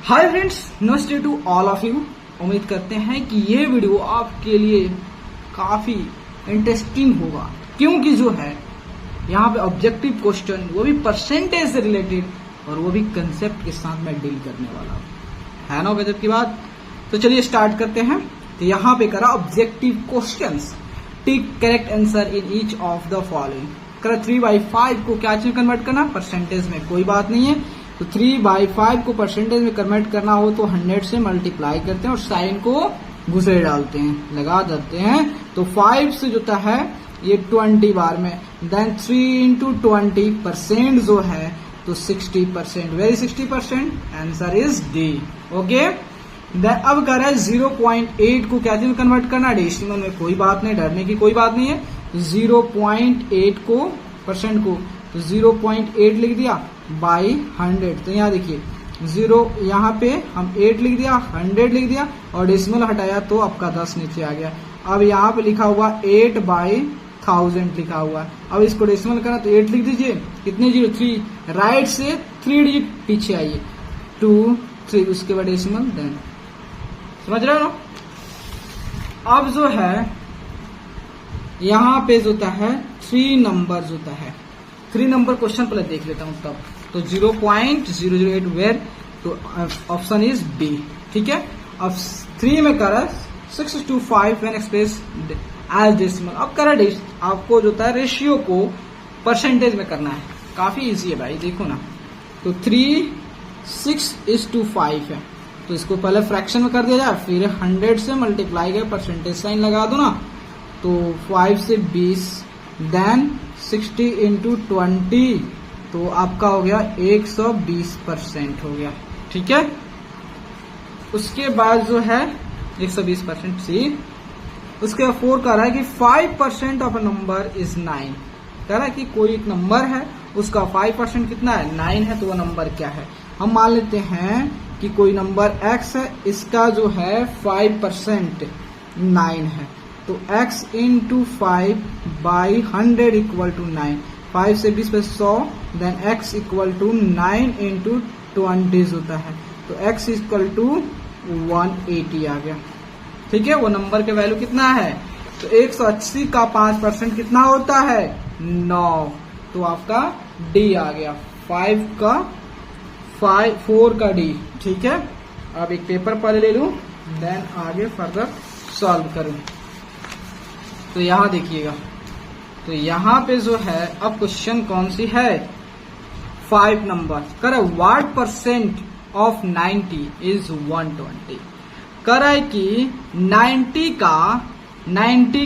Hi friends, नमस्ते to all of you. उम्मीद करते हैं कि ये वीडियो आपके लिए काफी इंटरेस्टिंग होगा, क्योंकि जो है यहाँ पे ऑब्जेक्टिव क्वेश्चन, वो भी परसेंटेज से रिलेटेड और वो भी कंसेप्ट के साथ मैं डील करने वाला हूँ। है ना गजब की बात। तो चलिए स्टार्ट करते हैं। तो यहाँ पे करा objective questions, tick correct answer in each of the following. करा 3/5 को क्या चीज कन्वर्ट करना, परसेंटेज में, कोई बात नहीं है। तो 3/5 को परसेंटेज में कन्वर्ट करना हो तो 100 से मल्टीप्लाई करते हैं और साइन को घुसे डालते हैं, लगा देते हैं। तो 5 से जोता है ये 20 बार में, देन 3 इंटू 20% जो है तो 60%, वेरी 60%, answer is D. Okay, then अब कर रहा है 0.8 को क्या चीज में कन्वर्ट करना, डेसिमल में, कोई बात नहीं, डरने की कोई बात नहीं है। 0.8 को परसेंट को तो 0.8 लिख दिया बाई 100। तो यहाँ देखिए 0, यहाँ पे हम 8 लिख दिया, 100 लिख दिया और डेसिमल हटाया तो आपका 10 नीचे आ गया। अब यहाँ पे लिखा हुआ 8/1000 लिखा हुआ है। अब इसको डेसिमल करना तो 8 लिख दीजिए, कितने 0, 3, राइट से 3 डिजिट पीछे आइए, 2, 3, उसके बाद डेसिमल, देन, समझ रहे हो ना। अब जो है यहाँ पे जो होता है 3 नंबर जो होता है, 3 नंबर क्वेश्चन पहले देख लेता हूं तब। तो 0.008 वेयर, तो ऑप्शन इज बी, ठीक है। अब 3 में करा 6:5 व्हेन एक्सप्रेस एज डेसिमल। अब करा आपको जो होता है रेशियो को परसेंटेज में करना है, काफी इजी है भाई, देखो ना। तो 3 6:5 है, तो इसको पहले फ्रैक्शन में कर दिया जाए, फिर 100 से मल्टीप्लाई कर परसेंटेज साइन लगा दो ना, तो 5 से 20, देन 60 इंटू 20, तो आपका हो गया 120% हो गया, ठीक है। उसके बाद जो है 120% सी। उसके बाद 4 कह रहा है कि 5% ऑफ अ नंबर इज 9। कह रहा है कि कोई एक नंबर है, उसका 5% कितना है, 9 है, तो वो नंबर क्या है। हम मान लेते हैं कि कोई नंबर x है, इसका जो है 5% 9 है, तो x इंटू 5/100 इक्वल टू 9। 5 से 20 पे 100, then x equal to 9 into 20 होता है, तो x इक्वल टू 180 आ गया, ठीक है। वो नंबर के वैल्यू कितना है, तो 180 का 5% कितना होता है, 9, तो आपका d आ गया, 4 का d, ठीक है। अब एक पेपर पहले ले लूं, देन आगे फर्दर सॉल्व करूं। तो यहां देखिएगा, तो यहां पे जो है अब क्वेश्चन कौन सी है, 5 नंबर कर व्हाट परसेंट ऑफ 90 इज 120। कर है कि 90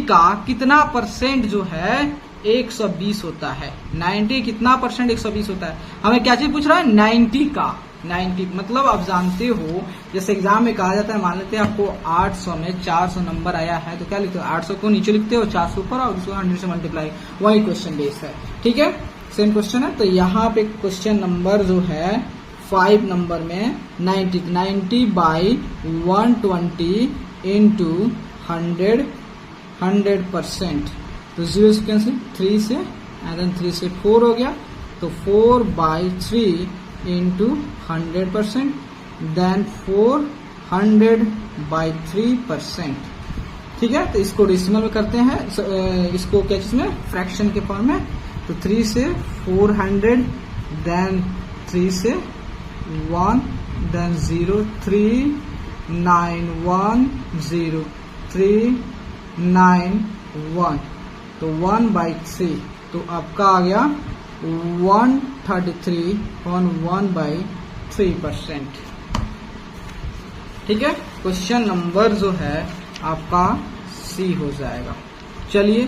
का कितना परसेंट जो है 120 होता है। 90 कितना परसेंट 120 होता है, हमें क्या चीज पूछ रहा है, 90 का। 90 मतलब आप जानते हो, जैसे एग्जाम में कहा जाता है, मान लेते हैं आपको 800 में 400 नंबर आया है, तो क्या लिखते हो, 800 को नीचे लिखते हो, 400 ऊपर और उसको 100 से मल्टीप्लाई, वही क्वेश्चन बेस है, ठीक है, सेम क्वेश्चन है। तो यहाँ पे क्वेश्चन नंबर जो है 5 नंबर में 90/120 इंटू 100%, तो 0 से कैंसिल, 3 से, एंड देन 3 से 4 हो गया, तो 4/3 इंटू 100%, देन 400/3%, ठीक है। तो इसको डेसिमल में करते हैं, इसको क्या चीज में, फ्रैक्शन के फॉर्म में। तो 3 से 400, देन 3 से 1, देन 0, 3910, 391, तो 1/3, तो आपका आ गया 133.1/3%, ठीक है। क्वेश्चन नंबर जो है आपका सी हो जाएगा। चलिए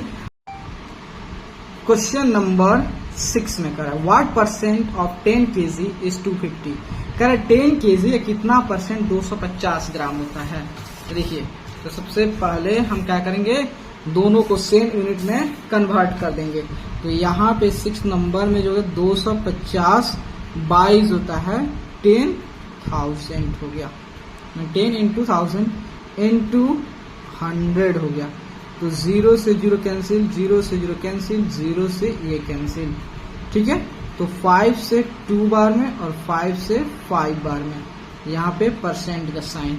क्वेश्चन नंबर 6 में करा what percent of 10 kg is 250। कह रहा 10 kg कितना परसेंट 250 ग्राम होता है। तो देखिए, तो सबसे पहले हम क्या करेंगे, दोनों को सेम यूनिट में कन्वर्ट कर देंगे। तो यहाँ पे 6 नंबर में जो है 250 22 होता है 10,000 हो गया, 10 इंटू 1000 इंटू 100 हो गया। तो 0 से 0 कैंसिल, 0 से 0 कैंसिल, 0 से ये कैंसिल, ठीक है। तो 5 से 2 बार में और 5 से 5 बार में, यहाँ पे परसेंट का साइन,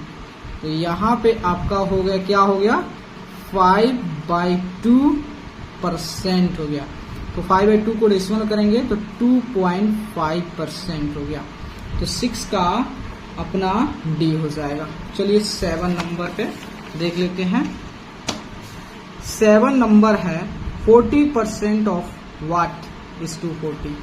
तो यहाँ पे आपका हो गया, क्या हो गया, 5/2% हो गया। तो 5/2 को डेसिमल करेंगे तो 2.5% हो गया। तो 6 का अपना डी हो जाएगा। चलिए 7 नंबर पे देख लेते हैं। 7 नंबर है 40% ऑफ व्हाट इज 240।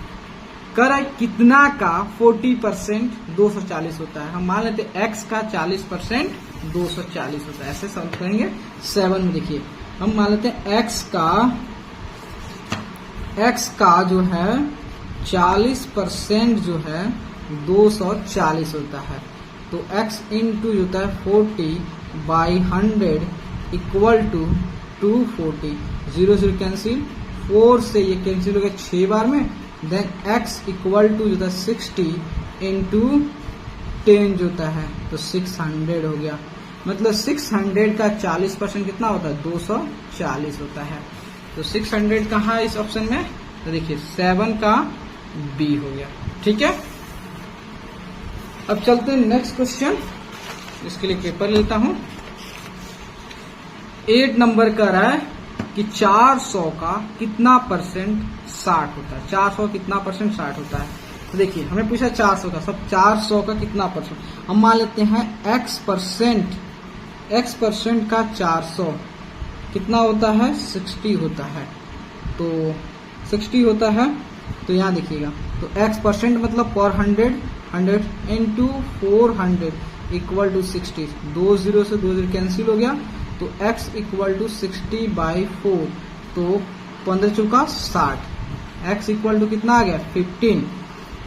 कर कितना का 40% 240 होता है। हम मान लेते हैं x का 40% 240 होता है। ऐसे सॉल्व करेंगे। 7 में देखिए हम मान लेते हैं x का जो है 40% जो है 240 होता है। तो x इंटू होता है 40/100 इक्वल टू 240। 0 0 कैंसिल, 4 से ये कैंसिल हो गया 6 बार में। देन x इक्वल टू जो था 60 इंटू 10 जो होता है तो 600 हो गया। मतलब 600 का 40% कितना होता है, 240 होता है। तो 600 कहाँ है इस ऑप्शन में, तो देखिए 7 का बी हो गया। ठीक है, अब चलते हैं नेक्स्ट क्वेश्चन। इसके लिए पेपर लेता हूं। 8 नंबर का रहा है कि 400 का कितना परसेंट 60 होता है। 400 कितना परसेंट 60 होता है। तो देखिए हमें पूछा 400 का, सब 400 का कितना परसेंट। हम मान लेते हैं x परसेंट का 400 कितना होता है, 60 होता है। तो 60 होता है, तो यहाँ देखिएगा तो x परसेंट मतलब पर 100 इंटू 400 इक्वल टू 60। 2 0 से 2 0 कैंसिल हो गया। तो x इक्वल टू 60/4, तो 15 चौका 60। x इक्वल टू कितना आ गया, 15।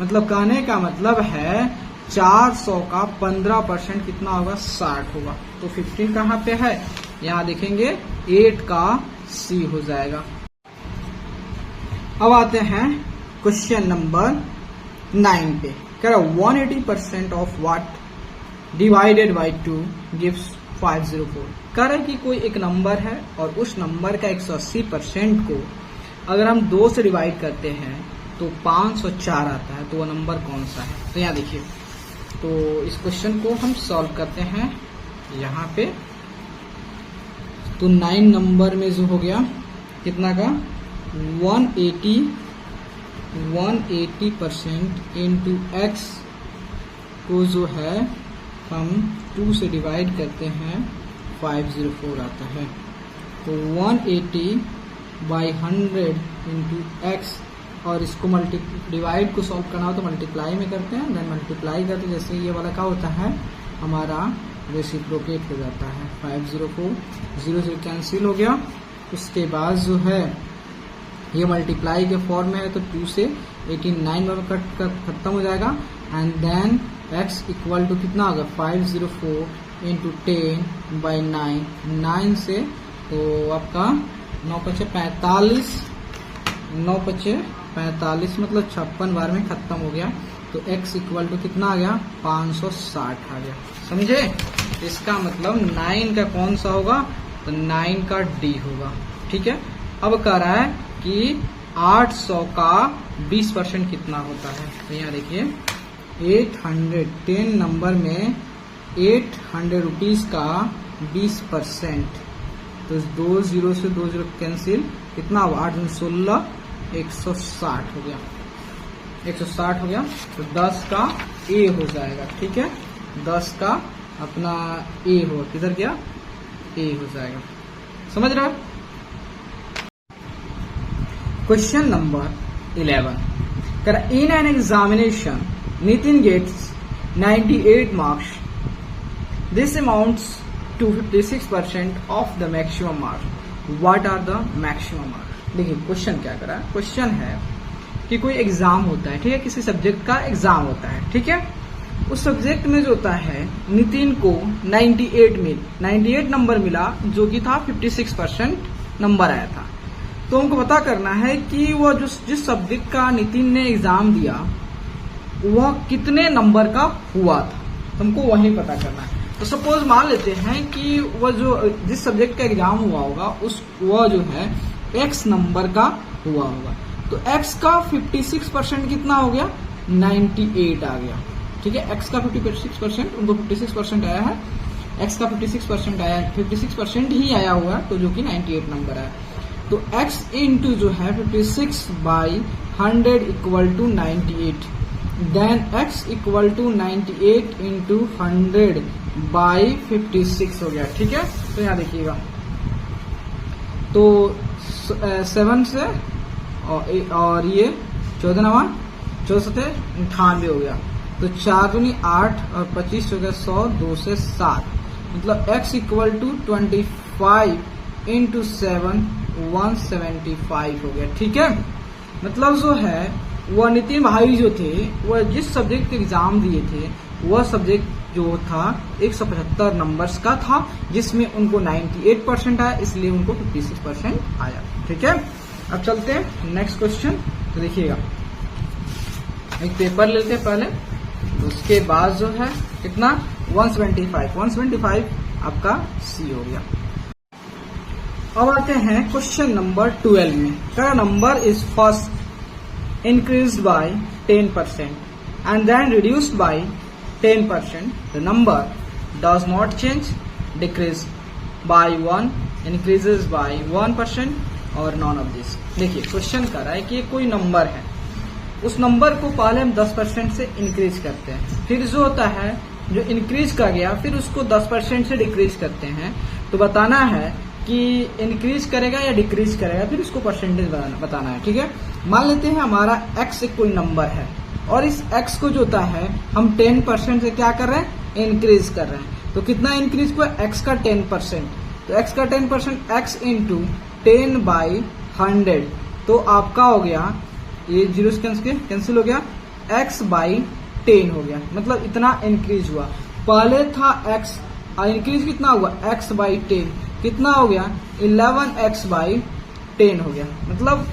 मतलब कहने का मतलब है 400 का 15% कितना होगा, 60 होगा। तो 15 कहाँ पे है, यहाँ देखेंगे 8 का सी हो जाएगा। अब आते हैं क्वेश्चन नंबर 9 पे। कह रहा 180% of what divided by 2 gives 504। कह रहा है कि कोई एक नंबर है और उस नंबर का 180% को अगर हम 2 से डिवाइड करते हैं तो 504 आता है। तो वो नंबर कौन सा है। तो यहाँ देखिए, तो इस क्वेश्चन को हम सॉल्व करते हैं यहाँ पे। तो 9 नंबर में जो हो गया कितना का 180% इंटू एक्स को जो है हम 2 से डिवाइड करते हैं 504 आता है। तो 180/100 इंटू एक्स, और इसको डिवाइड को सॉल्व करना हो तो मल्टीप्लाई में करते हैं। देन मल्टीप्लाई करते हैं, जैसे ये वाला क्या होता है हमारा रेसिप्रोकेट हो जाता है। 504 0 0 कैंसिल हो गया। उसके बाद जो है ये मल्टीप्लाई के फॉर्म में है तो 2 से 89 में कट कर खत्म हो जाएगा। And then x equal to कितना होगा 504 इंटू 10/9, 9 से तो आपका 9×5 = 45, 9×5 = मतलब 56 बार में खत्म हो गया। तो x इक्वल टू कितना आ गया 560 आ गया। समझे, इसका मतलब 9 का कौन सा होगा, तो 9 का डी होगा। ठीक है, अब कह रहा है कि 800 का 20% कितना होता है। तो यहाँ देखिए 810 नंबर में 800 रुपीज का 20%, तो 2 0 से 2 0 कैंसिल, कितना हुआ 8 16 160 हो गया। 160 हो गया तो 10 का ए हो जाएगा। ठीक है, 10 का अपना ए हो, किधर गया, ए हो जाएगा। समझ रहे हो। Question number 11, in an examination Nitin gets 98 marks. This amounts to 56% of the maximum marks. What are the maximum marks? देखिए क्वेश्चन क्या करा है। क्वेश्चन है कि कोई एग्जाम होता है, ठीक है, किसी सब्जेक्ट का एग्जाम होता है। ठीक है, उस सब्जेक्ट में जो होता है नितिन को 98 नंबर मिला, जो कि था 56% नंबर आया था। तो हमको पता करना है कि वो जिस सब्जेक्ट का नितिन ने एग्जाम दिया वह कितने नंबर का हुआ था, तुमको वही पता करना है। तो सपोज मान लेते हैं कि वह जो जिस सब्जेक्ट का एग्जाम हुआ होगा वह जो है x नंबर का हुआ होगा। तो x का 56% कितना हो गया 98 आ गया। ठीक है। एक्स का 56%, उनको 56% आया है, एक्स का 56% आया, 56% ही आया हुआ है, तो जो कि 98 नंबर है। तो x इंटू जो है 56/100 equal to 98, then x equal to 98 into 100/56 हो गया, ठीक है। तो यहाँ देखिएगा, तो 7 से और ये 14 98 हो गया, तो 4 दूनी 8 और 25 हो गया 100, 2 से 7, मतलब x इक्वल टू 25 इंटू 7 175 हो गया, ठीक है। मतलब जो है वह नितिन भाई जो थे वह जिस सब्जेक्ट के एग्जाम दिए थे वह सब्जेक्ट जो था 175 नंबर्स का था, जिसमें उनको 98% आया, इसलिए उनको 56% आया, ठीक है। अब चलते हैं नेक्स्ट क्वेश्चन। तो देखिएगा, एक पेपर लेते हैं पहले, उसके बाद जो है कितना 175 आपका सी हो गया। अब आते हैं क्वेश्चन नंबर 12 में। का number is first increased by 10% and then reduced by 10%. The number does not change, decrease by 1, increases by 1% और none of this. देखिए क्वेश्चन कर रहा है कि कोई नंबर है, उस नंबर को पहले हम 10% से इंक्रीज करते हैं, फिर जो होता है जो इंक्रीज कर गया फिर उसको 10% से डिक्रीज करते हैं। तो बताना है कि इंक्रीज करेगा या डिक्रीज करेगा, फिर उसको परसेंटेज बताना है, ठीक है। मान लेते हैं हमारा x एक कोई नंबर है और इस x को जो होता है हम 10% से क्या कर रहे हैं, इंक्रीज कर रहे हैं। तो कितना इंक्रीज हुआ, x का 10%, तो x का 10% x इंटू 10/100, तो आपका हो गया ये 0 से कैंसिल हो गया, x/10 हो गया, मतलब इतना इंक्रीज हुआ। पहले था x, इंक्रीज कितना हुआ, x/10 कितना हो गया, 11x/10 हो गया। मतलब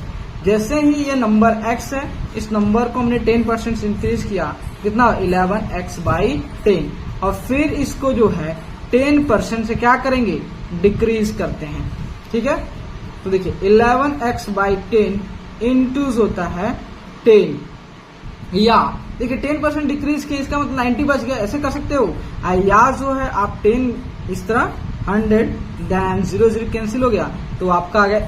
जैसे ही ये नंबर x है, इस नंबर को हमने 10% से इंक्रीज किया, कितना 11x/10, और फिर इसको जो है 10% से क्या करेंगे, डिक्रीज करते हैं, ठीक है। तो देखिए 11x/10 इंटू होता है 10, या देखिए 10% डिक्रीज किया, इसका मतलब 90 बच गया, ऐसे कर सकते हो। या जो है आप 10 इस तरह 100 देन 0 कैंसिल हो गया, तो आपका आ गया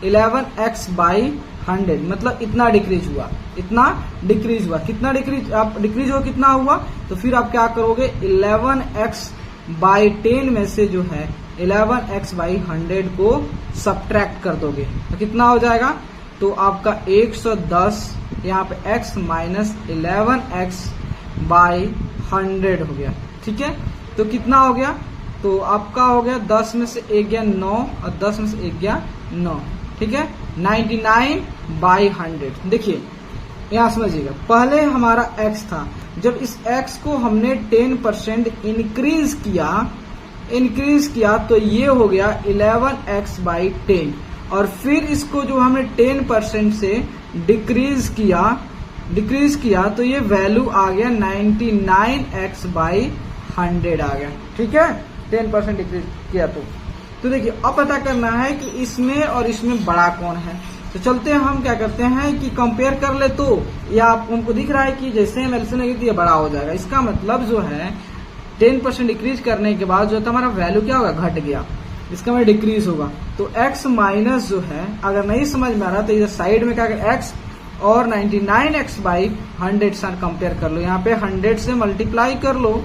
11x/100, मतलब इतना डिक्रीज हुआ, इतना डिक्रीज हुआ। कितना डिक्रीज, आप डिक्रीज हो कितना हुआ, तो फिर आप क्या करोगे 11x/10 में से जो है 11x/100 को सब्ट्रैक्ट कर दोगे, तो कितना हो जाएगा, तो आपका 110 यहाँ पे x माइनस 11x/100 हो गया, ठीक है। तो कितना हो गया, तो आपका हो गया 10 में से 1 गया 9 और 10 में से 1 गया 9, ठीक है, 99/100। देखिए यहाँ समझिएगा, पहले हमारा x था, जब इस x को हमने 10% इंक्रीज किया तो ये हो गया 11x/10, और फिर इसको जो हमने 10% से डिक्रीज किया तो ये वैल्यू आ गया 99x/100 आ गया, ठीक है, 10% डिक्रीज किया। तो देखिए अब पता करना है कि इसमें और इसमें बड़ा कौन है। तो चलते हैं, हम क्या करते हैं कि कंपेयर कर ले, तो या आपको दिख रहा है कि जैसे हम एलसीएम लेंगे तो ये बड़ा हो जाएगा, इसका मतलब जो है 10% डिक्रीज करने के बाद जो है हमारा वैल्यू क्या होगा, घट गया, इसका मतलब डिक्रीज होगा। तो x माइनस जो है, अगर नहीं समझ में आ रहा तो इधर साइड में क्या कर x और 99x/100 साथ कंपेयर कर लो, यहाँ पे 100 से मल्टीप्लाई कर लो,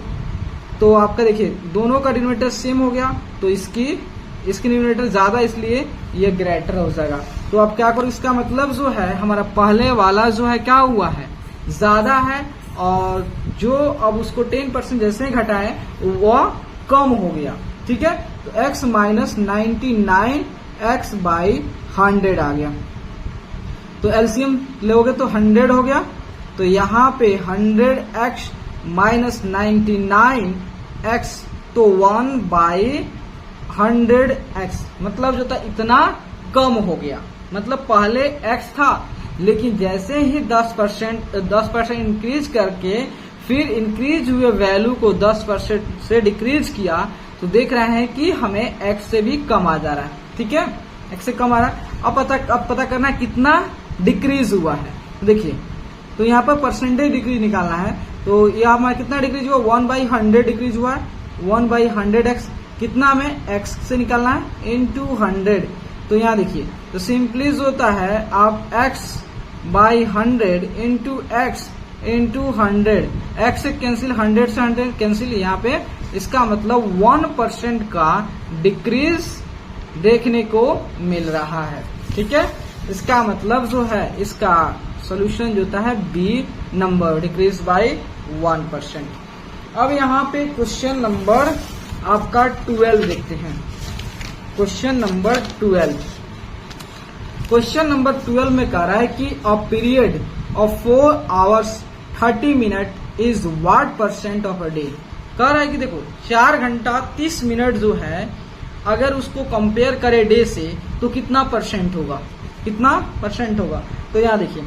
तो आपका देखिए दोनों का डिनोमिनेटर सेम हो गया, तो इसकी डिनोमिनेटर ज्यादा, इसलिए ये ग्रेटर हो जाएगा। तो आप क्या करो, इसका मतलब जो है हमारा पहले वाला जो है क्या हुआ है, ज्यादा है, और जो अब उसको 10% जैसे ही घटाए वह कम हो गया, ठीक है। तो x माइनस 99x/100 आ गया, तो एलसीएम लोगे तो 100 हो गया, तो यहाँ पे 100x माइनस 99x, तो 1/100x, मतलब जो था इतना कम हो गया। मतलब पहले x था, लेकिन जैसे ही 10% इंक्रीज करके फिर इंक्रीज हुए वैल्यू को 10% से डिक्रीज किया, तो देख रहे हैं कि हमें x से भी कम आ जा रहा है, ठीक है, x से कम आ रहा है। अब पता करना है कितना डिक्रीज हुआ है। देखिए, तो यहाँ पर परसेंटेज डिक्रीज निकालना है, तो ये हमारा कितना डिक्रीज हुआ, 1/100 डिक्रीज हुआ है। 1/100x कितना में x से निकालना है, into 100। तो यहाँ देखिए, तो सिंपली जो होता है आप x/100 into x into 100, x से कैंसिल, 100 से 100 कैंसिल, यहाँ पे इसका मतलब 1% का डिक्रीज देखने को मिल रहा है। ठीक है, इसका मतलब जो है इसका सॉल्यूशन जो होता है बी नंबर, डिक्रीज बाय 1%। अब यहाँ पे क्वेश्चन नंबर आपका 12 देखते हैं। क्वेश्चन नंबर 12, क्वेश्चन नंबर 12 में कह रहा है कि a period of 4 hours 30 minutes is what % of a day. कह रहा है कि देखो 4 घंटा 30 मिनट जो है अगर उसको कंपेयर करे डे से तो कितना % होगा, कितना % होगा। तो यहाँ देखिए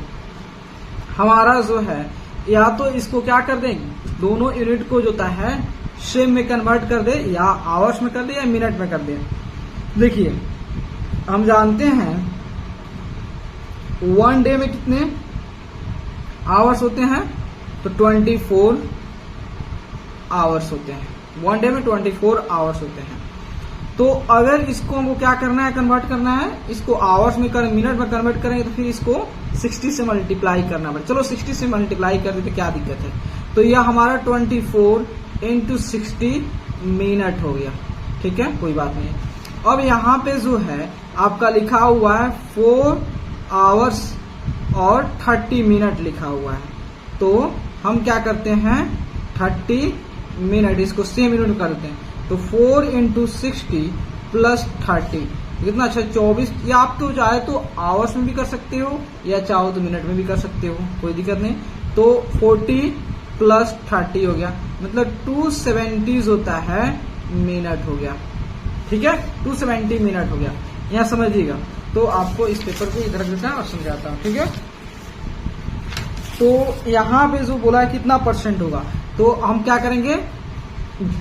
हमारा जो है या तो इसको क्या कर दें, दोनों यूनिट को जो होता है सेम में कन्वर्ट कर दे, या आवर्स में कर दे या मिनट में कर दे। देखिए हम जानते हैं 1 डे में कितने आवर्स होते हैं, तो 24 आवर्स होते हैं। 1 डे में 24 आवर्स होते हैं। तो अगर इसको हमको क्या करना है, कन्वर्ट करना है, इसको आवर्स में कर, मिनट में कन्वर्ट करेंगे तो फिर इसको 60 से मल्टीप्लाई करना पड़ेगा। चलो 60 से मल्टीप्लाई कर देते, क्या दिक्कत है। तो यह हमारा 24 into 60 मिनट हो गया। ठीक है, कोई बात नहीं। अब यहाँ पे जो है आपका लिखा हुआ है 4 आवर्स और 30 मिनट लिखा हुआ है। तो हम क्या करते हैं 30 मिनट, इसको सेम मिनट कर देते हैं। तो 4 into 60 प्लस 30 कितना, अच्छा 24। या आप तो चाहे तो आवर्स में भी कर सकते हो या चाहो तो मिनट में भी कर सकते हो, कोई दिक्कत नहीं। तो 40 प्लस 30 हो गया, मतलब 270 होता है मिनट हो गया। ठीक है, 270 मिनट हो गया। यहाँ समझिएगा, तो आपको इस पेपर को इधर रख देता है और समझाता हूँ। ठीक है, तो यहाँ पे जो बोला है कितना % होगा, तो हम क्या करेंगे,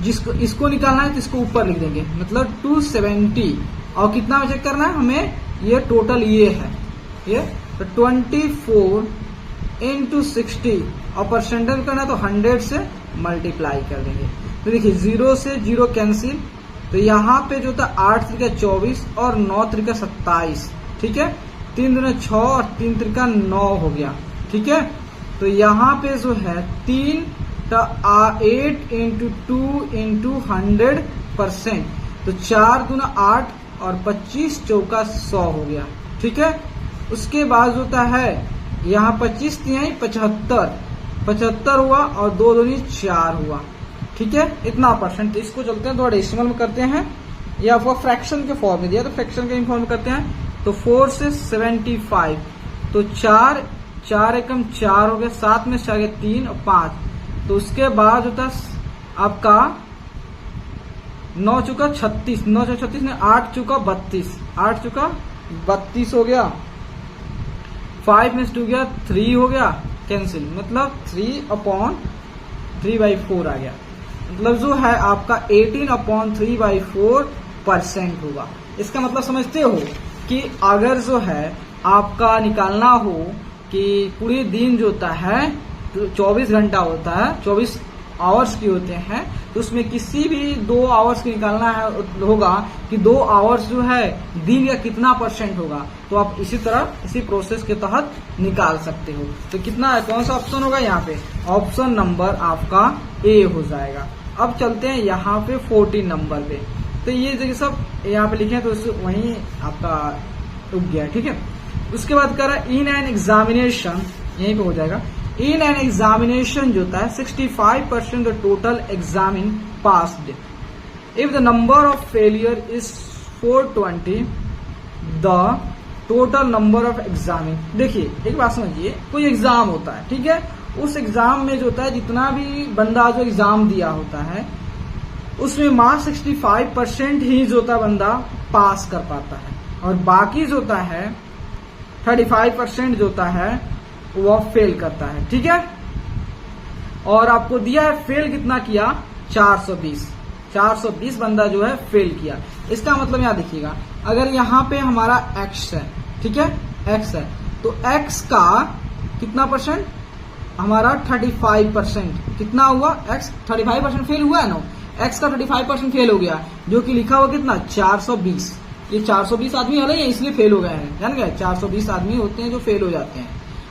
जिसको इसको निकालना है तो इसको ऊपर लिख देंगे, मतलब 270 और कितना में चेक करना है हमें, ये टोटल ये है ये, तो 24 into 60 और परसेंटेज करना है तो 100 से मल्टीप्लाई कर देंगे। तो देखिए 0 से 0 कैंसिल, तो यहाँ पे जो था 8 त्रिका 24 और 9 त्रिका 27। ठीक है, 3 दूना 6 और 3 त्रिका 9 हो गया। ठीक है, तो यहाँ पे जो है 3 8 into 2 into 100%, तो 4 दूना 8 और 25 चौका 100 हो गया। ठीक है, उसके बाद होता है यहाँ 25 तिहाई 75 हुआ और 2 दूनी 4 हुआ। ठीक है, इतना %। तो इसको चलते हैं थोड़ा डेसिमल में करते हैं, या वो फ्रैक्शन के फॉर्म में दिया तो फ्रैक्शन के फॉर्म में करते हैं। तो 4 से 75, तो 4 एकम 4 हो गया, 7 में 4 गया 3 और 5। तो उसके बाद होता आपका 9 चुका 36, 9 चुका 36 ने 8 चुका 32, 8 चुका 32 हो गया। 5 में 2 गया 3 हो गया, कैंसिल, मतलब 3/3/4 आ गया। मतलब जो है आपका 18/3/4% होगा। इसका मतलब समझते हो कि अगर जो है आपका निकालना हो कि पूरे दिन जो होता है 24 घंटा होता है, 24 आवर्स की होते हैं, तो उसमें किसी भी 2 आवर्स की निकालना है होगा कि 2 आवर्स जो है दिन का कितना % होगा, तो आप इसी तरह इसी प्रोसेस के तहत निकाल सकते हो। तो कितना है, कौन सा ऑप्शन होगा यहाँ पे, ऑप्शन नंबर आपका ए हो जाएगा। अब चलते हैं यहाँ पे 14 नंबर पे। तो ये जो सब यहाँ पे लिखे हैं तो वहीं आपका रुक गया। ठीक है, उसके बाद कह रहा है इन एन एग्जामिनेशन, यहीं पे हो जाएगा। इन एन एग्जामिनेशन जो होता है 65% the total examine passed, if the number of failure is 420 the total number of examine. देखिए एक बात समझिए, कोई एग्जाम होता है, ठीक है, उस एग्जाम में जो होता है जितना भी बंदा जो एग्जाम दिया होता है उसमें मार्क्स 65% ही जो होता है बंदा पास कर पाता है, और बाकी जो होता है 35% जो होता है वो फेल करता है। ठीक है, और आपको दिया है फेल कितना किया, 420 बंदा जो है फेल किया। इसका मतलब यहां देखिएगा, अगर यहाँ पे हमारा x है, ठीक है, x है, तो x का कितना %, हमारा 35%, कितना हुआ x 35% फेल हुआ है ना, x का 35% फेल हो गया, जो कि लिखा हुआ कितना 420। ये 420 आदमी है ना, इसलिए फेल हो गए हैं, जान गए 420 आदमी होते हैं जो फेल हो जाते हैं,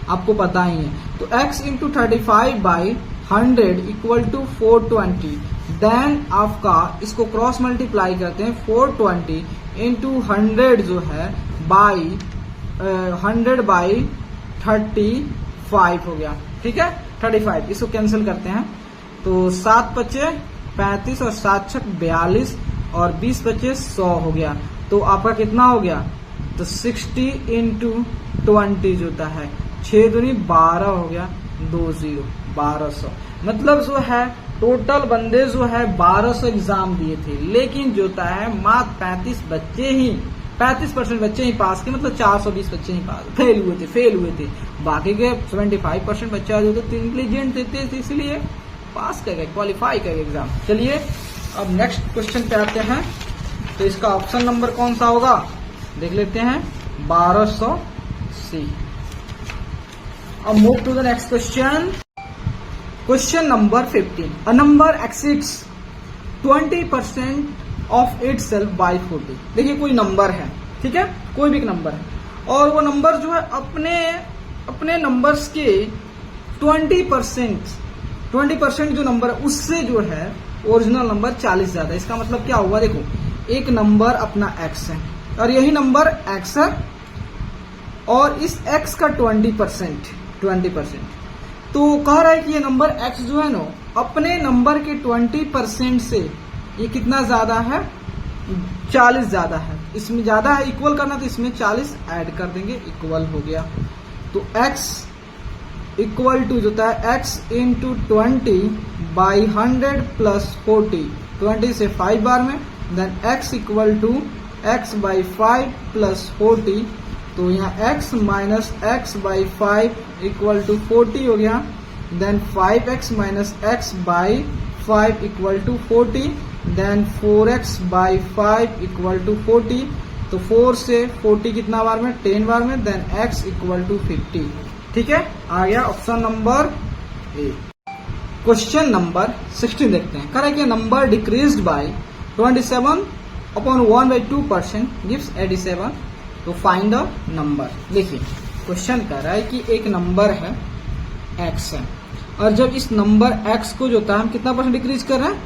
आपको पता ही है। तो x into 35/100 equal to 420। Then आपका इसको क्रॉस मल्टीप्लाई करते हैं, 420 इंटू 100 जो है बाई 100/35 हो गया, ठीक है 35। इसको कैंसिल करते हैं तो 7 बचे 35 और 7 छक 42 और 20 बचे 100 हो गया। तो आपका कितना हो गया, तो 60 इंटू 20 जो होता है 6 दूनी 12 हो गया, 20 1200। मतलब जो है टोटल बंदे जो है 1200 एग्जाम दिए थे, लेकिन जो होता है मात्र 35% बच्चे ही पास किए, मतलब 420 बच्चे ही पास फेल हुए थे। बाकी के 75% बच्चा जो थे इंटेलिजेंट थे, इसलिए पास कर गए, क्वालिफाई कर गए एग्जाम। चलिए अब नेक्स्ट क्वेश्चन पे आते हैं। तो इसका ऑप्शन नंबर कौन सा होगा देख लेते हैं, 1200C। अब move to the next question. Question number 15। A number exceeds 20% of itself by 40। देखिए कोई नंबर है, ठीक है, कोई भी नंबर है, और वो नंबर जो है अपने नंबर्स के 20% जो नंबर है उससे जो है ओरिजिनल नंबर 40 ज्यादा है। इसका मतलब क्या हुआ, देखो एक नंबर अपना x है और यही नंबर x है, और इस x का 20%, तो कह रहा है कि ये नंबर x जो है ना अपने नंबर के 20% से ये कितना ज्यादा है, 40 ज्यादा है। इसमें ज्यादा है, इक्वल करना तो इसमें 40 ऐड कर देंगे, इक्वल हो गया। तो x इक्वल टू जो होता है x इंटू 20/100 प्लस 40, 20 से 5 बार में, then x equal to x/5 plus 40। तो यहाँ x minus x/5 equal to 40 हो गया, then 5x minus x/5 equal to 40, then 4x/5 equal to 40। तो 4 से 40 कितना बार में, 10 बार में, देन x इक्वल टू 50। ठीक है, आ गया option number A. Question number 16 देखते हैं। करें कि नंबर डिक्रीज्ड बाय 27/1/2% गिव्स 87। तो फाइंड द नंबर। देखिए क्वेश्चन कर रहा है कि एक नंबर है x है, और जब इस नंबर x को जो होता है हम कितना परसेंट डिक्रीज कर रहे हैं,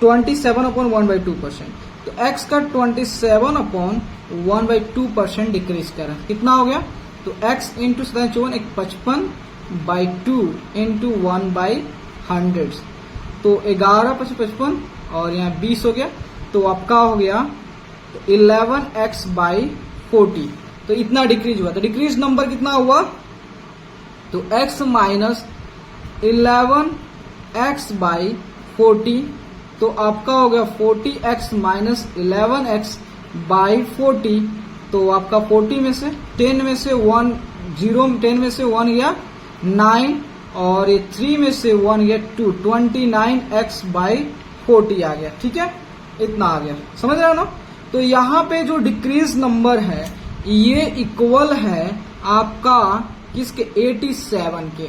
27/1/2%। तो x का 27/1/2% डिक्रीज कर रहा है, कितना हो गया, तो x इंटू 7 एक 55/2 इंटू 1/100। तो 11 × 55 और यहाँ 20 हो गया। तो आपका हो गया 11x/40। तो इतना डिक्रीज हुआ। तो डिक्रीज नंबर कितना हुआ, तो x माइनस 11x/40। तो आपका हो गया 40x माइनस 11x/40। तो आपका 40 में से 10 में से 1 0, 10 में से 1 गया 9, और ये 3 में से 1 गया 2, 29x/40 आ गया। ठीक है, इतना आ गया, समझ रहे हो ना। तो यहाँ पे जो डिक्रीज नंबर है ये इक्वल है आपका किसके, 87 के।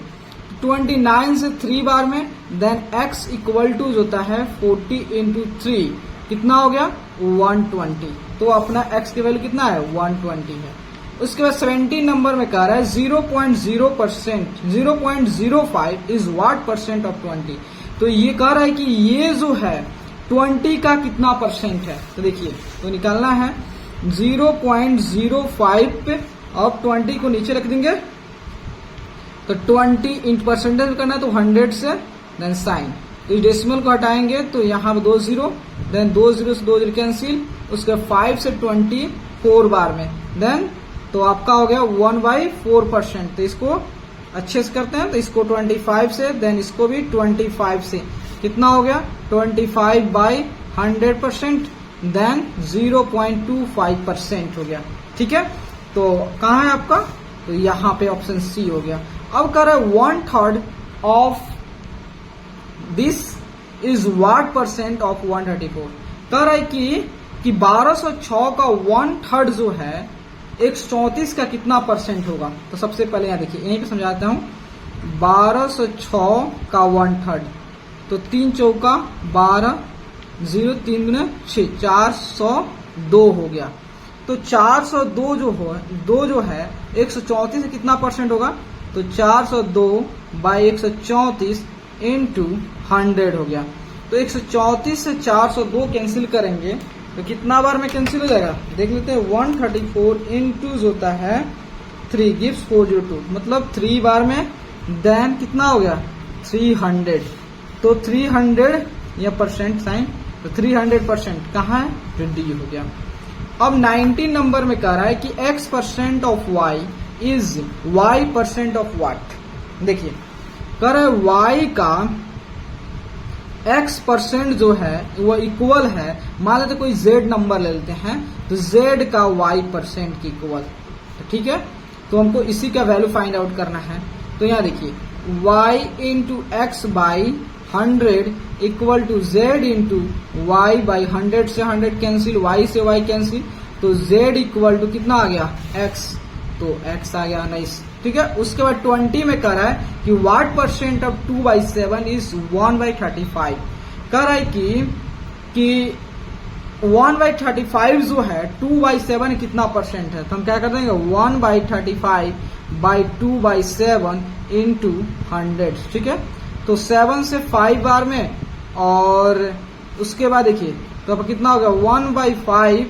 29 से 3 बार में, देन x इक्वल टू जो होता है 40 इंटू 3, कितना हो गया 120। तो अपना x की वैल्यू कितना है 120 है। उसके बाद 17 नंबर में कह रहा है 0.0%, 0.05 इज व्हाट परसेंट ऑफ 20। तो ये कह रहा है कि ये जो है 20 का कितना परसेंट है। तो देखिए तो निकालना है 0.05 पे, अब 20 को नीचे रख देंगे, तो 20 इंटू परसेंटेज करना है तो 100 से, देन साइन, तो इस डेसिमल को हटाएंगे तो यहाँ 2 0, देन 2 0 से 2 0 कैंसिल, उसके 5 से 24 बार में, देन तो आपका हो गया 1/4%। तो इसको अच्छे से करते हैं, तो इसको 25 से, देन इसको भी 25 से, कितना हो गया 25/100%, देन 0.25% हो गया। ठीक है, तो कहाँ है आपका, तो यहाँ पे ऑप्शन सी हो गया। अब कर रहा है 1/3 of this is what percent of 134। कह रहा है कि 1206 का 1/3 जो है 134 का कितना परसेंट होगा। तो सबसे पहले यहाँ देखिए, यहीं पे समझाता हूँ। 1206 का 1/3, तो 3 चौका 12, 0 3 गुने 6, 402 हो गया। तो 402 जो है 134 से कितना परसेंट होगा, तो 402 बाई 134 इंटू 100 हो गया। तो 134 से 402 कैंसिल करेंगे तो कितना बार में कैंसिल हो जाएगा, देख लेते हैं। 134 इंटू होता है 3 गिव्स 402, मतलब 3 बार में, देन कितना हो गया 300। तो 300 या परसेंट साइन, तो 300% कहाँ है, 20 हो गया। अब 19 नंबर में कह रहा है कि x% of y is y% of what। देखिए कह रहा है y का x% जो है वो इक्वल है, मान लेते कोई z नंबर ले लेते हैं, तो z का y% की इक्वल, तो ठीक है। तो हमको इसी का वैल्यू फाइंड आउट करना है। तो यहाँ देखिए y into X by 100 equal to z into Y by 100 से 100 कैंसिल, y से y कैंसिल, तो z इक्वल टू कितना आ गया x, तो x आ गया 19, ठीक है। उसके बाद 20 में कह रहा है कि what % ऑफ 2/7 इज 1/35। कह रहा है कि 1/35 जो है 2/7 कितना परसेंट है, तो हम क्या कर देंगे 1/35 बाई 2/7 इंटू 100, ठीक है। तो 7 से 5 बार में, और उसके बाद देखिए तो अब कितना होगा 1/5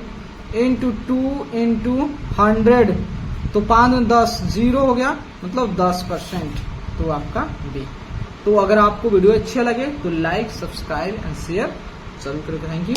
इंटू 2 इंटू 100, तो 5 10 0 हो गया, मतलब 10%, तो आपका बी। तो अगर आपको वीडियो अच्छे लगे तो लाइक सब्सक्राइब एंड शेयर जरूर करें। Thank you.